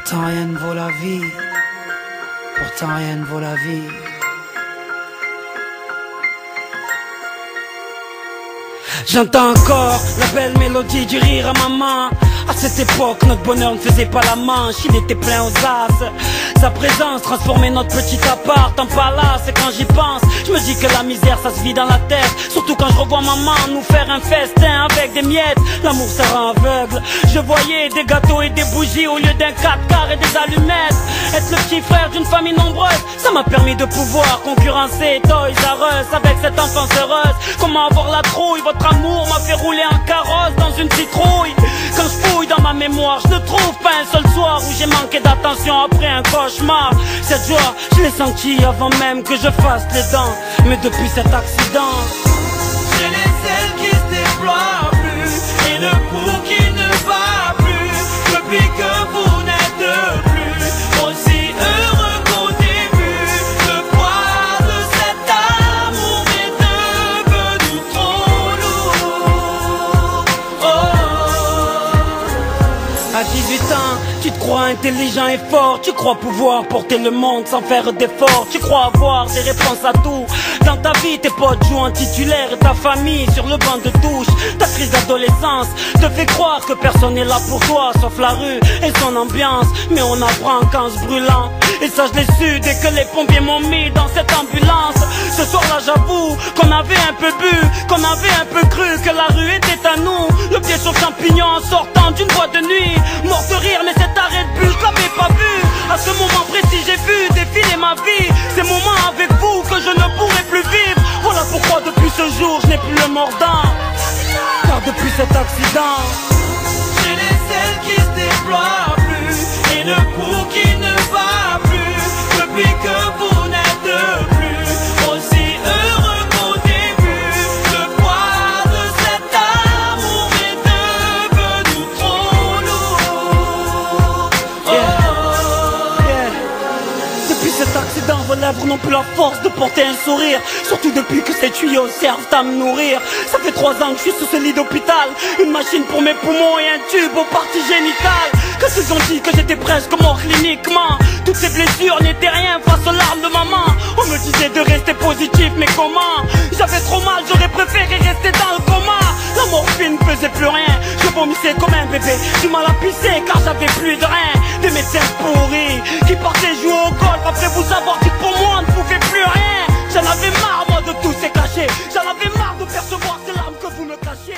Pourtant rien ne vaut la vie. Pourtant rien ne vaut la vie. J'entends encore la belle mélodie du rire à maman. À cette époque, notre bonheur ne faisait pas la manche, il était plein aux as. Sa présence transformait notre petit appart en palace. Et quand j'y pense, je me dis que la misère ça se vit dans la tête. Surtout quand je revois maman nous faire un festin avec des miettes. L'amour ça rend aveugle. Je voyais des gâteaux et des bougies au lieu d'un 4x et des allumettes. Être le petit frère d'une famille nombreuse, ça m'a permis de pouvoir concurrencer Toys R Us avec cette enfance heureuse. Comment avoir la trouille, votre amour m'a fait rouler en carrosse dans une citrouille. Quand je fouille dans ma mémoire, je ne trouve pas un seul soir où j'ai manqué d'attention après un cauchemar. Cette joie, je l'ai sentie avant même que je fasse les dents. Mais depuis cet accident, j'ai les ailes qui se déploient plus et le pouls qui ne bat plus. Depuis que vous n'êtes plus aussi heureux qu'au début, le poids de cet amour est devenu trop lourd. à 18 ans, tu te crois intelligent et fort. Tu crois pouvoir porter le monde sans faire d'efforts. Tu crois avoir des réponses à tout. Dans ta vie, tes potes jouent en titulaire et ta famille sur le banc de touche. Ta crise d'adolescence te fait croire que personne n'est là pour toi sauf la rue et son ambiance. Mais on apprend qu'en se brûlant. Et ça je l'ai su dès que les pompiers m'ont mis dans cette ambulance. Ce soir-là j'avoue qu'on avait un peu bu, qu'on avait un peu cru que la rue était à nous. Le pied sur champignon en sortant d'une boîte de nuit. Mort de rire mais cet arrêt de bus je l'avais pas vu. À ce moment précis j'ai vu défiler ma vie. Ces moments avec vous que je ne pourrai plus vivre. Voilà pourquoi depuis ce jour je n'ai plus le mordant. Car depuis cet accident, j'ai les ailes qui se déploient plus et le pouls qui ne bat plus. Depuis que vous n'êtes plus aussi heureux qu'au début, le poids de cet amour est devenu trop lourd. Depuis cet accident, vos lèvres n'ont plus la force de porter un sourire. Surtout depuis que ces tuyaux servent à me nourrir. Ça fait 3 ans que je suis sous ce lit d'hôpital. Une machine pour mes poumons et un tube aux parties génitales. Quand ils ont dit que j'étais presque mort cliniquement, toutes ces blessures n'étaient rien face aux larmes de maman. On me disait de rester positif, mais comment? J'avais trop mal, j'aurais préféré rester dans le coma. La morphine ne faisait plus rien, je vomissais comme un bébé. Du mal à pisser car j'avais plus de rein. Des médecins pourris qui partaient jouer au golf après vous avoir dit pour moi on ne pouvait plus rien. J'en avais marre moi de tous ces cachets. J'en avais marre de percevoir ces larmes que vous me cachiez.